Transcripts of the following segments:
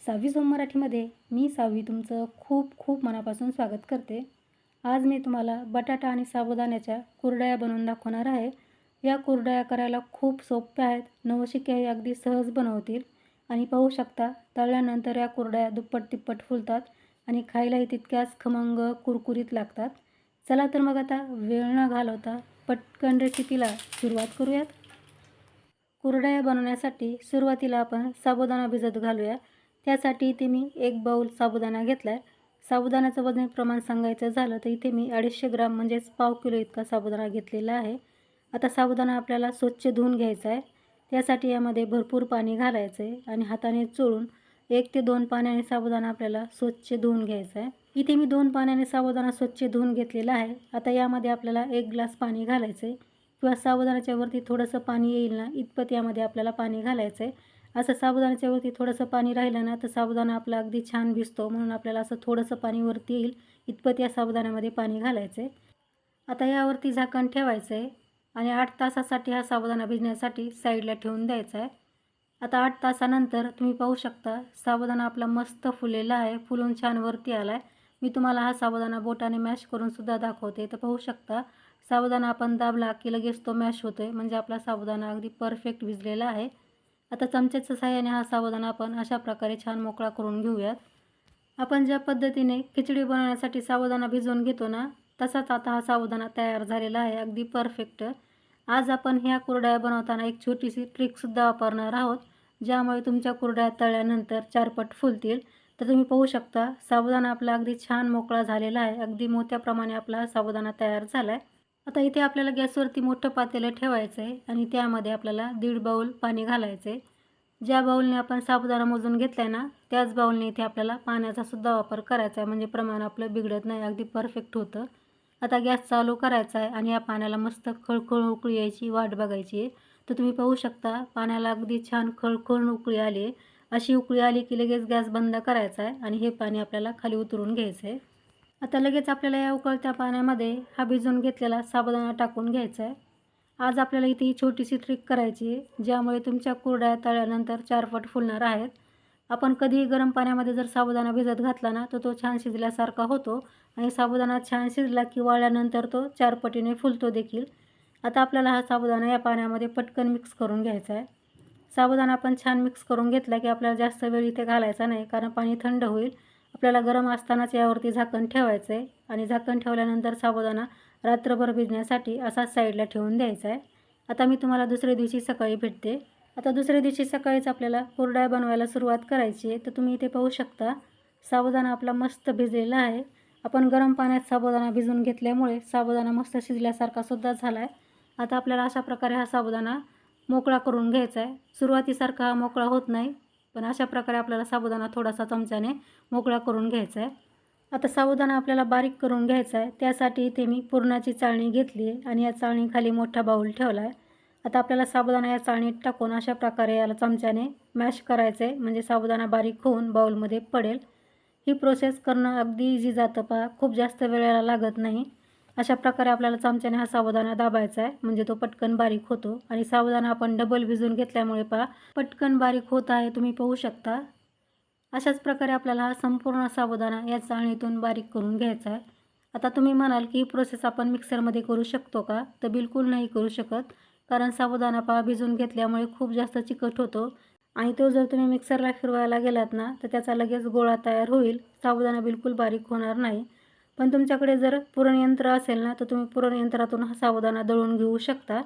6वी मराठीमध्ये मी 6वी तुमचं खूप खूप मनापासून स्वागत करते. आज मी तुम्हाला बटाटा आणि साबुदाण्याच्या कुरडया बनवून दाखवणार आहे. या कुरडया करायला खूप सोप्या आहेत. नवशिके अगदी सहज बनवतील आणि पाहू शकता तळल्यानंतर या कुरडया दुप्पट-तिप्पट फुलतात आणि खायलाही तितक्याच खमंग कुरकुरीत लागतात. चला तर मग आता वेळ न घालवता पटकन रेसिपीला सुरुवात करूयात. कुरडया बनवण्यासाठी सुरुवातीला आपण साबुदाणा भिजत घालूया. त्यासाठी इथे मी 1 बाऊल साबुदाणा घेतला आहे. साबुदाण्याचं वजन प्रमाण सांगायचं झालं तर इथे मी 250 ग्राम म्हणजेच पाव किलो इतका साबुदाणा घेतलेला आहे. आता साबुदाणा आपल्याला स्वच्छ धुवून घ्यायचा आहे. त्यासाठी यामध्ये भरपूर पाणी घालायचं आहे आणि हाताने चोळून 1 ते 2 पाण्याने साबुदाणा आपल्याला स्वच्छ धुवून घ्यायचा आहे. इथे मी 2 पाण्याने साबुदाणा स्वच्छ धुवून घेतलेला आहे. आता यामध्ये आपल्याला 1 ग्लास पाणी घालायचं आहे किंवा साबुदाण्याच्या वरती थोडंसं पाणी येईल ना इतपत यामध्ये आपल्याला पाणी घालायचं आहे. असं साबुदाण्याच्या वरती थोडंसं पाणी राहिलं ना तर साबुदाणा आपला अगदी छान भिजतो, म्हणून आपल्याला असं थोडंसं पाणी वरती येईल इतपत या साबुदाण्यामध्ये पाणी घालायचं आहे. आता यावरती झाकण ठेवायचं आहे आणि 8 तासासाठी हा साबुदाणा भिजण्यासाठी साईडला ठेवून द्यायचा आहे. आता 8 तासानंतर तुम्ही पाहू शकता साबुदाणा आपला मस्त फुललेला आहे, फुलून छान वरती आला आहे. मी तुम्हाला हा साबुदाणा बोटाने मॅश करून सुद्धा दाखवते. तर पाहू शकता साबुदाणा आपण दाबला की लगेच तो मॅश होतोय, म्हणजे आपला साबुदाणा अगदी परफेक्ट भिजलेला आहे. आता चमच्याच्या सहाय्याने हा साबुदाणा आपण अशा प्रकारे छान मोकळा करून घेऊयात. आपण ज्या पद्धतीने खिचडी बनवण्यासाठी साबुदाणा भिजवून घेतो ना तसाच आता हा साबुदाणा तयार झालेला आहे, अगदी परफेक्ट. आज आपण ह्या कुरडया बनवताना एक छोटीशी ट्रिकसुद्धा वापरणार आहोत, ज्यामुळे तुमच्या कुरडया तळल्यानंतर 4 पट फुलतील. तर तुम्ही पाहू शकता साबुदाणा आपला अगदी छान मोकळा झालेला आहे, अगदी मोठ्या प्रमाणे आपला हा साबुदाणा तयार झाला आहे. आता इथे आपल्याला गॅसवरती मोठं पातेलं ठेवायचं आहे आणि त्यामध्ये आपल्याला 1.5 बाऊल पाणी घालायचं आहे. ज्या बाऊलने आपण साबुदाणा मोजून घेतला आहे ना त्याच बाऊलने इथे आपल्याला पाण्याचा सुद्धा वापर करायचा आहे, म्हणजे प्रमाण आपलं बिघडत नाही, अगदी परफेक्ट होतं. आता गॅस चालू करायचा आहे आणि या पाण्याला मस्त खळखळ उकळी यायची वाट बघायची आहे. तर तुम्ही पाहू शकता पाण्याला अगदी छान खळखळ उकळी आली आहे. अशी उकळी आली की लगेच गॅस बंद करायचा आहे आणि हे पाणी आपल्याला खाली उतरून घ्यायचं आहे. आता लगेच आपल्याला या उकळत्या पाण्यामध्ये हा भिजवून घेतलेला साबुदाणा टाकून घ्यायचा आहे. आज आपल्याला इथे ही छोटीशी ट्रिक करायची आहे, ज्यामुळे तुमच्या कुरडया तळल्यानंतर 4 पट फुलणार आहेत. आपण कधीही गरम पाण्यामध्ये जर साबुदाणा भिजत घातला ना तर तो छान शिजल्यासारखा होतो आणि साबुदाणा छान शिजला की वाळल्यानंतर तो 4 पटीने फुलतो देखील. आता आपल्याला हा साबुदाणा या पाण्यामध्ये पटकन मिक्स करून घ्यायचा आहे. साबुदाणा आपण छान मिक्स करून घेतला की आपल्याला जास्त वेळ इथे घालायचा नाही, कारण पाणी थंड होईल. आपल्याला गरम असतानाच यावरती झाकण ठेवायचं आहे आणि झाकण ठेवल्यानंतर साबुदाणा रात्रभर भिजण्यासाठी असा साईडला ठेवून द्यायचा आहे. आता मी तुम्हाला दुसऱ्या दिवशी सकाळी भेटते. आता दुसऱ्या दिवशी सकाळीच आपल्याला कुरडया बनवायला सुरुवात करायची आहे. तर तुम्ही इथे पाहू शकता साबुदाणा आपला मस्त भिजलेला आहे. आपण गरम पाण्यात साबुदाणा भिजवून घेतल्यामुळे साबुदाणा मस्त शिजल्यासारखा सुद्धा झाला आहे. आता आपल्याला अशा प्रकारे हा साबुदाणा मोकळा करून घ्यायचा आहे. सुरुवातीसारखा हा मोकळा होत नाही, पण अशा प्रकारे आपल्याला साबुदाणा थोडासा चमच्याने मोकळा करून घ्यायचा आहे. आता साबुदाणा आपल्याला बारीक करून घ्यायचा आहे. त्यासाठी इथे मी पुरणाची चाळणी घेतली आहे आणि या चाळणीखाली मोठा बाऊल ठेवला आहे. आता आपल्याला साबुदाणा या चाळणीत टाकून अशा प्रकारे याला चमच्याने मॅश करायचं आहे, म्हणजे साबुदाणा बारीक होऊन बाऊलमध्ये पडेल. ही प्रोसेस करणं अगदी इझी जातं पहा, खूप जास्त वेळेला लागत नाही. अशा प्रकारे आपल्याला चमच्याने हा साबुदाणा दाबायचा आहे, म्हणजे तो पटकन बारीक होतो. आणि साबुदाणा आपण डबल भिजवून घेतल्यामुळे पहा पटकन बारीक होत आहे, तुम्ही पाहू शकता. अशाच प्रकारे आपल्याला हा संपूर्ण साबुदाणा या चाळणीतून बारीक करून घ्यायचा आहे. आता तुम्ही म्हणाल की ही प्रोसेस आपण मिक्सरमध्ये करू शकतो का? तर बिलकुल नाही करू शकत, कारण साबुदाणा पहा भिजवून घेतल्यामुळे खूप जास्त चिकट होतो आणि तो जर तुम्ही मिक्सरला फिरवायला गेलात ना तर त्याचा लगेच गोळा तयार होईल, साबुदाणा बिलकुल बारीक होणार नाही. पण तुमच्याकडे जर पुरणयंत्र असेल ना तर तुम्ही पुरणयंत्रातून हा साबुदाणा दळून घेऊ शकता.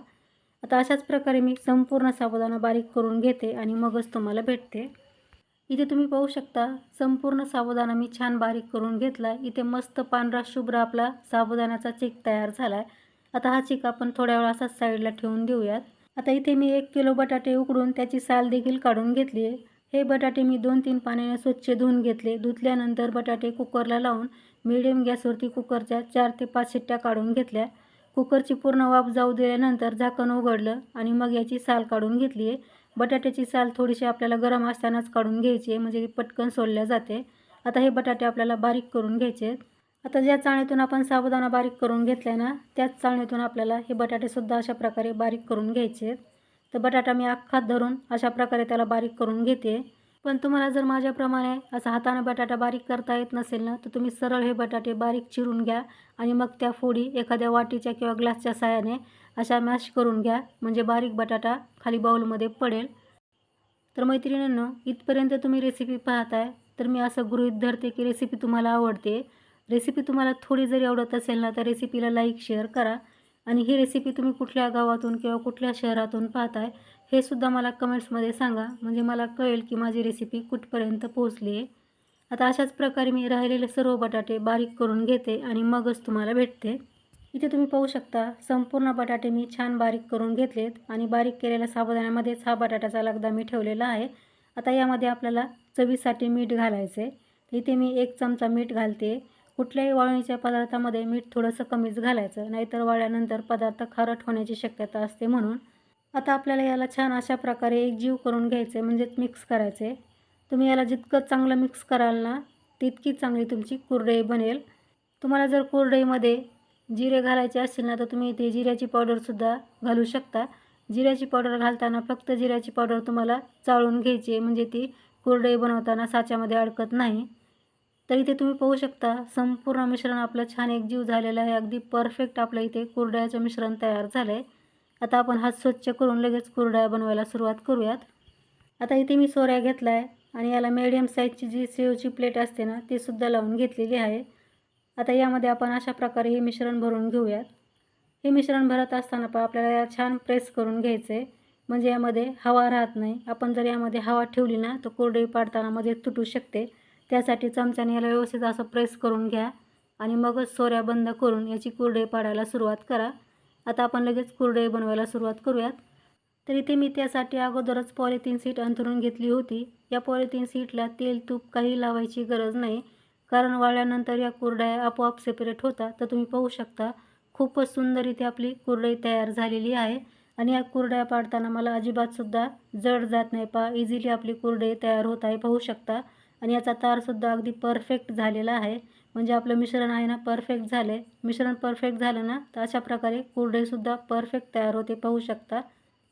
आता अशाच प्रकारे मी संपूर्ण साबुदाणा बारीक करून घेते आणि मगच तुम्हाला भेटते. इथे तुम्ही पाहू शकता संपूर्ण साबुदाणा मी छान बारीक करून घेतला. इथे मस्त पांढरा शुभ्र आपला साबुदाण्याचा चिक तयार झाला आहे. आता हा चिक आपण थोड्या वेळ असाच साईडला ठेवून देऊयात. आता इथे मी 1 किलो बटाटे उकडून त्याची साल देखील काढून घेतली आहे. हे बटाटे मी 2-3 पाण्याने स्वच्छ धुवून घेतले. धुतल्यानंतर बटाटे कुकरला लावून मीडियम गॅसवरती कुकरच्या 4 ते 5 शिट्ट्या काढून घेतल्या. कुकरची पूर्ण वाफ जाऊ दिल्यानंतर झाकण उघडलं आणि मग याची साल काढून घेतली आहे. बटाट्याची साल थोडीशी आपल्याला गरम असतानाच काढून घ्यायची आहे, म्हणजे ती पटकन सोलल्या जाते. आता हे बटाटे आपल्याला बारीक करून घ्यायचे आहेत. आता ज्या चाळणीतून आपण साबुदाणा बारीक करून घेतला आहे ना त्याच चाळणीतून आपल्याला हे बटाटेसुद्धा अशा प्रकारे बारीक करून घ्यायचे आहेत. तर बटाटा मी अख्खा धरून अशा प्रकारे त्याला बारीक करून घेते. पण तुम्हाला जर माझ्याप्रमाणे असा हाताने बटाटा बारीक करता येत नसेल ना, तर तुम्ही सरळ हे बटाटे बारीक चिरून घ्या आणि मग त्या फोडी एखाद्या वाटीच्या किंवा ग्लासच्या साहाय्याने अशा मॅश करून घ्या, म्हणजे बारीक बटाटा खाली बाउलमध्ये पडेल. तर मैत्रिणींनो, इथपर्यंत तुम्ही रेसिपी पाहताय, तर मी असं गृहीत धरते की रेसिपी तुम्हाला आवडते. रेसिपी तुम्हाला थोडी जरी आवडत असेल ना, तर रेसिपीला लाईक शेअर करा आणि ही रेसिपी तुम्ही कुठल्या गावातून किंवा कुठल्या शहरातून पाहताय हे सुद्धा मला कमेंट्समध्ये सांगा, म्हणजे मला कळेल की माझी रेसिपी कुठपर्यंत पोहोचली आहे. आता अशाच प्रकारे मी राहिलेले सर्व बटाटे बारीक करून घेते आणि मगच तुम्हाला भेटते. इथे तुम्ही पाहू शकता संपूर्ण बटाटे मी छान बारीक करून घेतलेत आणि बारीक केलेल्या साबुदाण्यामध्येच हा बटाट्याचा लगदा मी ठेवलेला आहे. आता यामध्ये आपल्याला चवीसाठी मीठ घालायचे आहे. इथे मी 1 चमचा मीठ घालते. कुठल्याही वाळवणीच्या पदार्थामध्ये मीठ थोडंसं कमीच घालायचं, नाहीतर वाळल्यानंतर पदार्थ खारट होण्याची शक्यता असते म्हणून. आता आपल्याला याला छान अशा प्रकारे एकजीव करून घ्यायचे, म्हणजेच मिक्स करायचे. तुम्ही याला जितकं चांगलं मिक्स कराल ना, तितकी चांगली तुमची कुरडई बनेल. तुम्हाला जर कुरडईमध्ये जिरे घालायचे असतील ना, तर तुम्ही इथे जिऱ्याची पावडरसुद्धा घालू शकता. जिऱ्याची पावडर घालताना फक्त जिऱ्याची पावडर तुम्हाला चाळून घ्यायची आहे, म्हणजे ती कुरडई बनवताना साच्यामध्ये अडकत नाही. तर इथे तुम्ही पाहू शकता संपूर्ण मिश्रण आपलं छान एकजीव झालेलं आहे. अगदी परफेक्ट आपलं इथे कुरडयाचं मिश्रण तयार झालं आहे. आता आपण हात स्वच्छ करून लगेच कुरडया बनवायला सुरुवात करूयात. आता इथे मी सोऱ्या घेतला आहे आणि याला मीडियम साईजची जी सेवची प्लेट असते ना, ती सुद्धा लावून घेतलेली आहे. आता यामध्ये आपण अशा प्रकारे हे मिश्रण भरून घेऊयात. हे मिश्रण भरत असताना आपल्याला या छान प्रेस करून घ्यायचं आहे, म्हणजे यामध्ये हवा राहत नाही. आपण जर यामध्ये हवा ठेवली ना, तर कुरडई पाडताना मध्ये तुटू शकते. त्यासाठी चमच्याने याला व्यवस्थित असं प्रेस करून घ्या आणि मगच सोऱ्या बंद करून याची कुरडई पाडायला सुरुवात करा. आता आपण लगेच कुरडई बनवायला सुरुवात करूयात. तर इथे मी त्यासाठी अगोदरच पॉलिथिन शीट अंथरून घेतली होती. या पॉलिथिन शीटला तेल तूप काही लावायची गरज नाही, कारण वाळल्यानंतर या कुरडया आपोआप सेपरेट होतात. तर तुम्ही पाहू शकता खूपच सुंदर इथे आपली कुरडई तयार झालेली आहे आणि या कुरडया पाडताना मला अजिबातसुद्धा जड जात नाही. इझिली आपली कुरडई तयार होत आहे, पाहू शकता. आणि याचा तारसुद्धा अगदी परफेक्ट झालेला आहे, म्हणजे आपलं मिश्रण आहे ना परफेक्ट झालं आहे. मिश्रण परफेक्ट झालं ना, तर अशा प्रकारे कुरडईसुद्धा परफेक्ट तयार होते, पाहू शकता.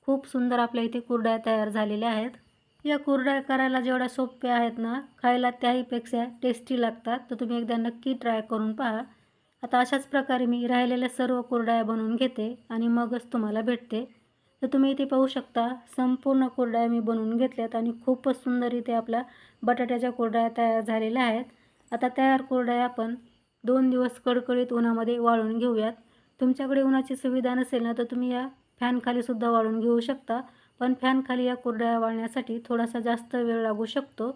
खूप सुंदर आपल्या इथे कुरडया तयार झालेल्या आहेत. या कुरडया करायला जेवढ्या सोप्या आहेत ना, खायला त्याहीपेक्षा टेस्टी लागतात. तर तुम्ही एकदा नक्की ट्राय करून पहा. आता अशाच प्रकारे मी राहिलेल्या सर्व कुरडया बनवून घेते आणि मगच तुम्हाला भेटते. तर तुम्ही इथे पाहू शकता संपूर्ण कुरडया मी बनवून घेतल्यात आणि खूपच सुंदर इथे आपल्या बटाट्याच्या कुरडया तयार झालेल्या आहेत. आता तयार कुरडया आपण 2 दिवस कडकडीत उन्हामध्ये वाळून घेऊयात. तुमच्याकडे उन्हाची सुविधा नसेल ना, तर तुम्ही या फॅनखालीसुद्धा वाळून घेऊ शकता. पण फॅनखाली या कुरडया वाळण्यासाठी थोडासा जास्त वेळ लागू शकतो.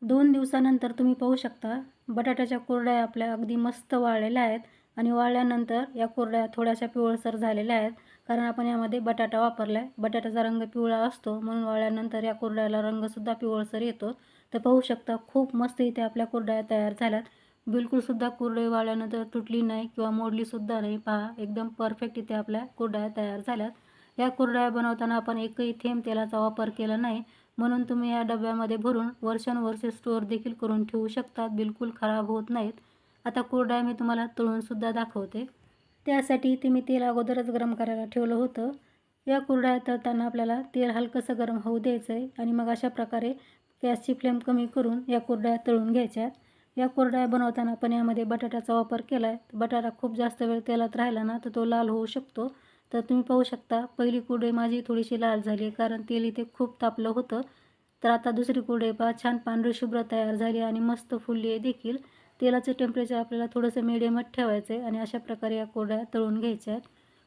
2 दिवसानंतर तुम्ही पाहू शकता बटाट्याच्या कुरडया आपल्या अगदी मस्त वाळलेल्या आहेत आणि वाळल्यानंतर या कुरडया थोड्याशा पिवळसर झालेल्या आहेत, कारण आपण यामध्ये बटाटा वापरला आहे. बटाट्याचा रंग पिवळा असतो, म्हणून वाळल्यानंतर या कुरडयाला रंगसुद्धा पिवळसर येतो. तर पाहू शकता खूप मस्त इथे आपल्या कुरडया तयार झाल्यात. बिलकुलसुद्धा कुरडई वाळल्यानंतर तुटली नाही किंवा मोडलीसुद्धा नाही. पहा एकदम परफेक्ट इथे आपल्या कुरडया तयार झाल्यात. या कुरडया बनवताना आपण एकही थेंब तेलाचा वापर केला नाही, म्हणून तुम्ही या डब्यामध्ये भरून वर्षानुवर्षे स्टोअर देखील करून ठेवू शकतात. बिलकुल खराब होत नाहीत. आता कुरडया मी तुम्हाला तळूनसुद्धा दाखवते. त्यासाठी इथे मी तेल अगोदरच गरम करायला ठेवलं होतं. या कुरडया तळताना आपल्याला तेल हलकंसं गरम होऊ द्यायचं आहे आणि मग अशा प्रकारे गॅसची फ्लेम कमी करून या कुरडया तळून घ्यायच्यात. या कुरडया बनवताना आपण यामध्ये बटाट्याचा वापर केला आहे. बटाटा खूप जास्त वेळ तेलात राहिला ना, तर तो लाल होऊ शकतो. तर तुम्ही पाहू शकता पहिली कुरडई माझी थोडीशी लाल झाली आहे, कारण तेल इथे खूप तापलं होतं. तर आता दुसरी कुरडई पहा छान पांढरी शुभ्र तयार झाली आणि मस्त फुलली आहे देखील. तेलाचं टेम्परेचर आपल्याला थोडंसं मिडियमच ठेवायचं आहे आणि अशा प्रकारे या कुरडया तळून घ्यायच्या आहेत.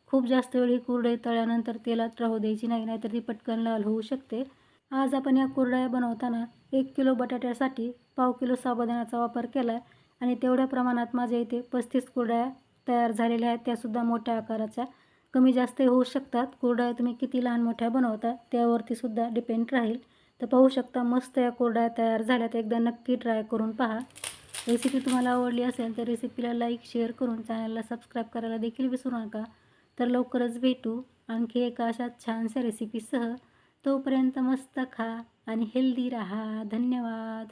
खूप जास्त वेळ ही कुरडई तळल्यानंतर तेलात राहू द्यायची नाही, नाहीतर ती पटकन लाल होऊ शकते. आज आपण या कुरडया बनवताना 1 किलो बटाट्यासाठी पाव किलो साबुदाण्याचा वापर केला आहे आणि तेवढ्या प्रमाणात माझ्या इथे 35 कुरडया तयार झालेल्या आहेत, त्यासुद्धा मोठ्या आकाराच्या. कमी जास्त होऊ शकतात. कुरडया तुम्ही किती लहान मोठ्या बनवता त्यावरती सुद्धा डिपेंड राहील. तर पाहू शकता मस्त या कुरडया तयार झाल्यात. एकदा नक्की ट्राय करून पहा. रेसिपी तुम्हाला आवडली असेल तर रेसिपीला लाईक शेअर करून चॅनलला सबस्क्राईब करायला देखील विसरू नका. तर लवकरच भेटू आणखी एका अशा छानशा रेसिपीसह. तोपर्यंत मस्त खा आणि हेल्दी राहा. धन्यवाद.